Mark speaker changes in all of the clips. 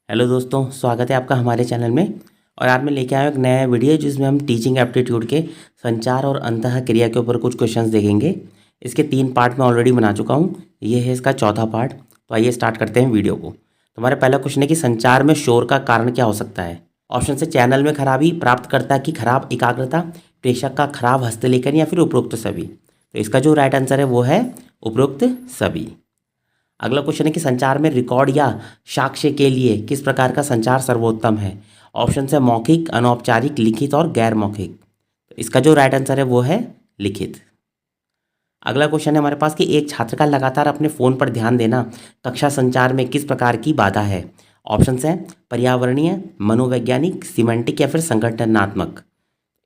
Speaker 1: Hello दोस्तों, स्वागत है आपका हमारे चैनल में। और आज मैं लेके आया हूँ एक नया वीडियो जिसमें हम टीचिंग एप्टीट्यूड के संचार और अंतः क्रिया के ऊपर कुछ क्वेश्चंस देखेंगे। इसके 3 पार्ट मैं ऑलरेडी बना चुका हूँ, ये है इसका चौथा पार्ट। तो आइए स्टार्ट करते हैं वीडियो को। तो हमारा पहला क्वेश्चन है कि संचार में शोर का कारण क्या हो सकता है। ऑप्शन से चैनल में खराबी, प्राप्तकर्ता की खराब एकाग्रता, प्रेषक का खराब हस्तलेखन या फिर उपरोक्त सभी। तो इसका जो राइट आंसर है वो है उपरोक्त सभी। अगला क्वेश्चन है कि संचार में रिकॉर्ड या साक्ष्य के लिए किस प्रकार का संचार सर्वोत्तम है। ऑप्शन है मौखिक, अनौपचारिक, लिखित और गैर मौखिक। तो इसका जो राइट आंसर है वो है लिखित। अगला क्वेश्चन है हमारे पास कि एक छात्र का लगातार अपने फ़ोन पर ध्यान देना कक्षा संचार में किस प्रकार की बाधा है। ऑप्शन है पर्यावरणीय, मनोवैज्ञानिक, सिमेंटिक या फिर संगठनात्मक।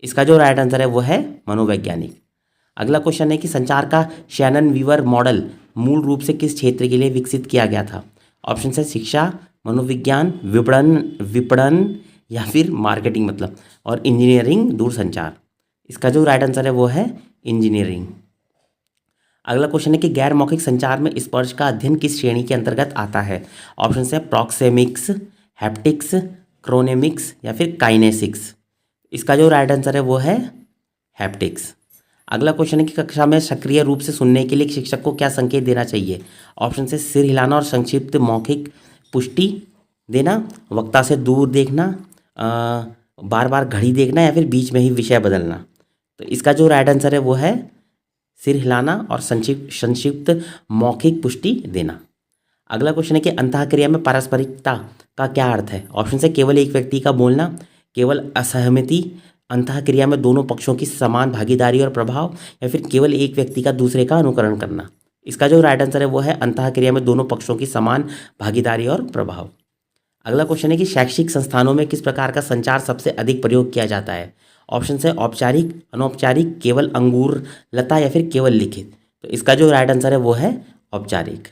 Speaker 1: इसका जो राइट आंसर है वो है मनोवैज्ञानिक। अगला क्वेश्चन है कि संचार का शैनन वीवर मॉडल मूल रूप से किस क्षेत्र के लिए विकसित किया गया था। ऑप्शन है शिक्षा, मनोविज्ञान, विपणन या फिर मार्केटिंग मतलब और इंजीनियरिंग, दूरसंचार। इसका जो राइट आंसर है वो है इंजीनियरिंग। अगला क्वेश्चन है कि गैर मौखिक संचार में स्पर्श का अध्ययन किस श्रेणी के अंतर्गत आता है। ऑप्शन है प्रॉक्सेमिक्स, हैप्टिक्स, क्रोनेमिक्स या फिर काइनेसिक्स। इसका जो राइट आंसर है वो है हैप्टिक्स। अगला क्वेश्चन है कि कक्षा में सक्रिय रूप से सुनने के लिए शिक्षक को क्या संकेत देना चाहिए। ऑप्शन से सिर हिलाना और संक्षिप्त मौखिक पुष्टि देना, वक्ता से दूर देखना, बार बार घड़ी देखना या फिर बीच में ही विषय बदलना। तो इसका जो राइट आंसर है वो है सिर हिलाना और संक्षिप्त मौखिक पुष्टि देना। अगला क्वेश्चन है कि अंतःक्रिया में पारस्परिकता का क्या अर्थ है। ऑप्शन से केवल एक व्यक्ति का बोलना, केवल असहमति, अंतःक्रिया में दोनों पक्षों की समान भागीदारी और प्रभाव या फिर केवल एक व्यक्ति का दूसरे का अनुकरण करना। इसका जो राइट आंसर है वो है अंतःक्रिया में दोनों पक्षों की समान भागीदारी और प्रभाव। अगला क्वेश्चन है कि शैक्षिक संस्थानों में किस प्रकार का संचार सबसे अधिक प्रयोग किया जाता है। ऑप्शन है औपचारिक, अनौपचारिक, केवल अंगूर लता या फिर केवल लिखित। तो इसका जो राइट आंसर है वो है औपचारिक।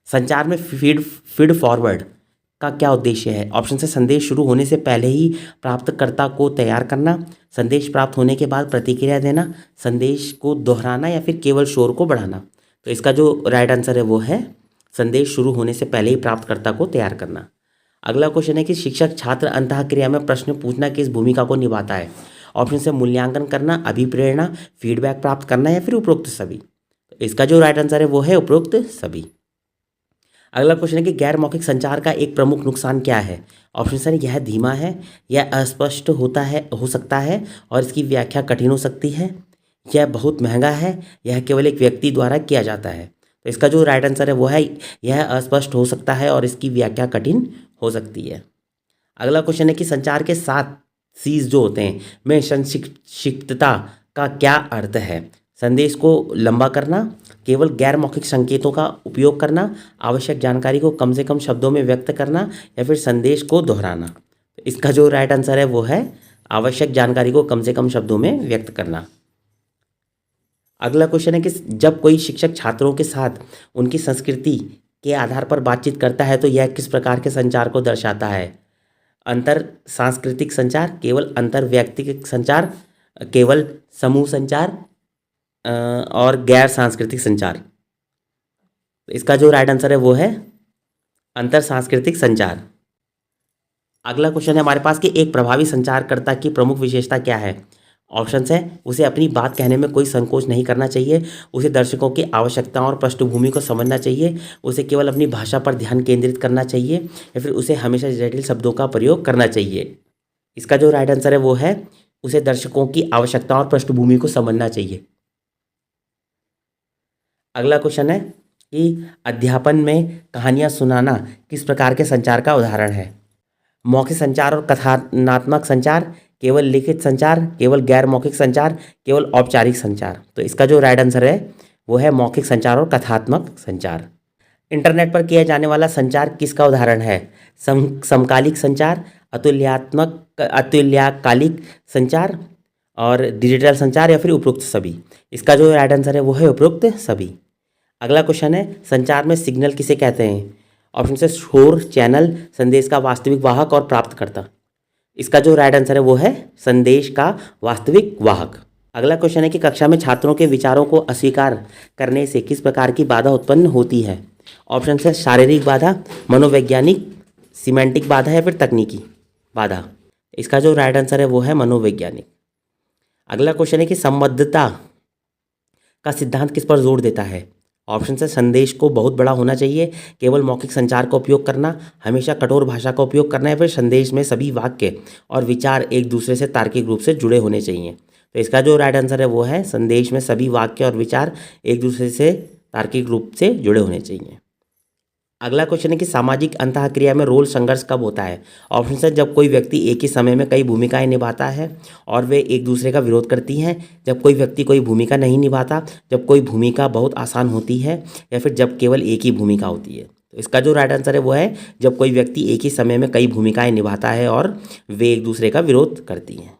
Speaker 1: संचार में फीड फॉरवर्ड का क्या उद्देश्य है। ऑप्शन से संदेश शुरू होने से पहले ही प्राप्तकर्ता को तैयार करना, संदेश प्राप्त होने के बाद प्रतिक्रिया देना, संदेश को दोहराना या फिर केवल शोर को बढ़ाना। तो इसका जो राइट आंसर है वो है संदेश शुरू होने से पहले ही प्राप्तकर्ता को तैयार करना। अगला क्वेश्चन है कि शिक्षक छात्र अंतःक्रिया में प्रश्न पूछना किस भूमिका को निभाता है। ऑप्शन से मूल्यांकन करना, अभिप्रेरणा, फीडबैक प्राप्त करना या फिर उपरोक्त सभी। तो इसका जो राइट आंसर है वो है उपरोक्त सभी। अगला क्वेश्चन है कि गैर मौखिक संचार का एक प्रमुख नुकसान क्या है। ऑप्शन है यह धीमा है, यह अस्पष्ट हो सकता है और इसकी व्याख्या कठिन हो सकती है, यह बहुत महंगा है, यह केवल एक व्यक्ति द्वारा किया जाता है। तो इसका जो राइट आंसर है वो है यह अस्पष्ट हो सकता है और इसकी व्याख्या कठिन हो सकती है। अगला क्वेश्चन है कि संचार के 7 सीज जो होते हैं में संक्षिप्तता का क्या अर्थ है। संदेश को लंबा करना, केवल गैर मौखिक संकेतों का उपयोग करना, आवश्यक जानकारी को कम से कम शब्दों में व्यक्त करना या फिर संदेश को दोहराना। तो इसका जो राइट आंसर है वो है आवश्यक जानकारी को कम से कम शब्दों में व्यक्त करना। अगला क्वेश्चन है कि जब कोई शिक्षक छात्रों के साथ उनकी संस्कृति के आधार पर बातचीत करता है तो यह किस प्रकार के संचार को दर्शाता है। अंतर सांस्कृतिक संचार, केवल अंतर व्यक्तिगत संचार, केवल समूह संचार और गैर सांस्कृतिक संचार। इसका जो राइट आंसर है वो है अंतर सांस्कृतिक संचार। अगला क्वेश्चन है हमारे पास कि एक प्रभावी संचारकर्ता की प्रमुख विशेषता क्या है। ऑप्शंस है उसे अपनी बात कहने में कोई संकोच नहीं करना चाहिए, उसे दर्शकों की आवश्यकताओं और पृष्ठभूमि को समझना चाहिए, उसे केवल अपनी भाषा पर ध्यान केंद्रित करना चाहिए या फिर उसे हमेशा जटिल शब्दों का प्रयोग करना चाहिए। इसका जो राइट आंसर है वो है उसे दर्शकों की आवश्यकताओं और पृष्ठभूमि को समझना चाहिए। अगला क्वेश्चन है कि अध्यापन में कहानियाँ सुनाना किस प्रकार के संचार का उदाहरण है। मौखिक संचार और कथनात्मक संचार, केवल लिखित संचार, केवल गैर मौखिक संचार, केवल औपचारिक संचार। तो इसका जो राइट आंसर है वो है मौखिक संचार और कथात्मक संचार। इंटरनेट पर किया जाने वाला संचार किसका उदाहरण है। समकालिक संचार, अतुल्यकालिक संचार और डिजिटल संचार या फिर उपरोक्त सभी। इसका जो राइट आंसर है वो है उपरोक्त सभी। अगला क्वेश्चन है संचार में सिग्नल किसे कहते हैं। ऑप्शन से शोर, चैनल, संदेश का वास्तविक वाहक और प्राप्तकर्ता। इसका जो राइट आंसर है वो है संदेश का वास्तविक वाहक। अगला क्वेश्चन है कि कक्षा में छात्रों के विचारों को अस्वीकार करने से किस प्रकार की बाधा उत्पन्न होती है। ऑप्शन है शारीरिक बाधा, मनोवैज्ञानिक, सिमेंटिक बाधा या फिर तकनीकी बाधा? इसका जो राइट आंसर है वो है मनोवैज्ञानिक। अगला क्वेश्चन है कि संबद्धता का सिद्धांत किस पर जोर देता है? ऑप्शन है संदेश को बहुत बड़ा होना चाहिए, केवल मौखिक संचार का उपयोग करना, हमेशा कठोर भाषा का उपयोग करना, या फिर संदेश में सभी वाक्य और विचार एक दूसरे से तार्किक रूप से जुड़े होने चाहिए। तो इसका जो राइट आंसर है वो है संदेश में सभी वाक्य और विचार एक दूसरे से तार्किक रूप से जुड़े होने चाहिए। अगला क्वेश्चन है कि सामाजिक अंतःक्रिया में रोल संघर्ष कब होता है? ऑप्शन है जब कोई व्यक्ति एक ही समय में कई भूमिकाएं निभाता है और वे एक दूसरे का विरोध करती हैं, जब कोई व्यक्ति कोई भूमिका नहीं निभाता, जब कोई भूमिका बहुत आसान होती है, या फिर जब केवल एक ही भूमिका होती है। तो इसका जो राइट आंसर है वो है जब कोई व्यक्ति एक ही समय में कई भूमिकाएं निभाता है और वे एक दूसरे का विरोध करती हैं।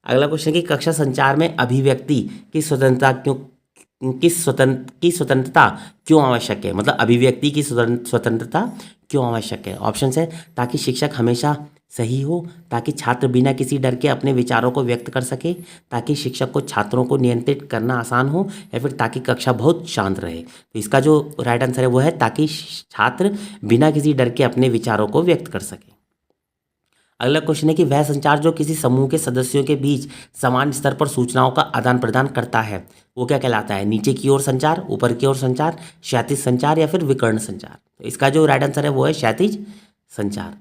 Speaker 1: अगला क्वेश्चन कि कक्षा संचार में अभिव्यक्ति की स्वतंत्रता क्यों आवश्यक है? मतलब अभिव्यक्ति की स्वतंत्रता क्यों आवश्यक है? ऑप्शन है ताकि शिक्षक हमेशा सही हो, ताकि छात्र बिना किसी डर के अपने विचारों को व्यक्त कर सके, ताकि शिक्षक को छात्रों को नियंत्रित करना आसान हो, या फिर ताकि कक्षा बहुत शांत रहे। तो इसका जो राइट आंसर है वो है ताकि छात्र बिना किसी डर के अपने विचारों को व्यक्त कर सके। अगला क्वेश्चन है कि वह संचार जो किसी समूह के सदस्यों के बीच समान स्तर पर सूचनाओं का आदान प्रदान करता है वो क्या कहलाता है? नीचे की ओर संचार, ऊपर की ओर संचार, क्षैतिज संचार, या फिर विकर्ण संचार? तो इसका जो राइट आंसर है वो है क्षैतिज संचार।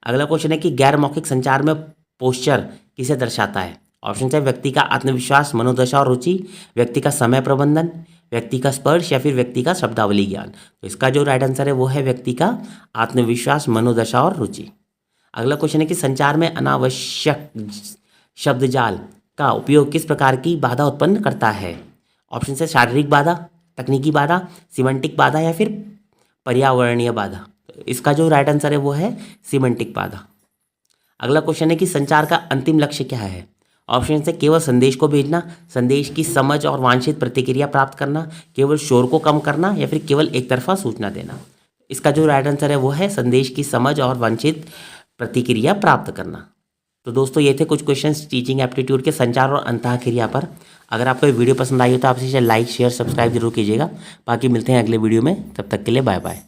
Speaker 1: अगला क्वेश्चन है कि गैर मौखिक संचार में पोस्चर किसे दर्शाता है? ऑप्शन है व्यक्ति का आत्मविश्वास, मनोदशा और रुचि, व्यक्ति का समय प्रबंधन, व्यक्ति का स्पर्श, या फिर व्यक्ति का शब्दावली ज्ञान? तो इसका जो राइट आंसर है वो है व्यक्ति का आत्मविश्वास, मनोदशा और रुचि। अगला क्वेश्चन है कि संचार में अनावश्यक शब्दजाल का उपयोग किस प्रकार की बाधा उत्पन्न करता है? ऑप्शन है शारीरिक बाधा, तकनीकी बाधा, सिमेंटिक बाधा, या फिर पर्यावरणीय बाधा? इसका जो राइट आंसर है वो है सिमेंटिक बाधा। अगला क्वेश्चन है कि संचार का अंतिम लक्ष्य क्या है? ऑप्शन है केवल संदेश को भेजना, संदेश की समझ और वांछित प्रतिक्रिया प्राप्त करना, केवल शोर को कम करना, या फिर केवल एक तरफा सूचना देना? इसका जो राइट आंसर है वो है संदेश की समझ और वांछित प्रतिक्रिया प्राप्त करना। तो दोस्तों ये थे कुछ क्वेश्चंस टीचिंग एप्टीट्यूड के संचार और अंतःक्रिया पर। अगर आपको ये वीडियो पसंद आई हो तो आप इसे लाइक, शेयर, सब्सक्राइब जरूर कीजिएगा। बाकी मिलते हैं अगले वीडियो में, तब तक के लिए बाय बाय।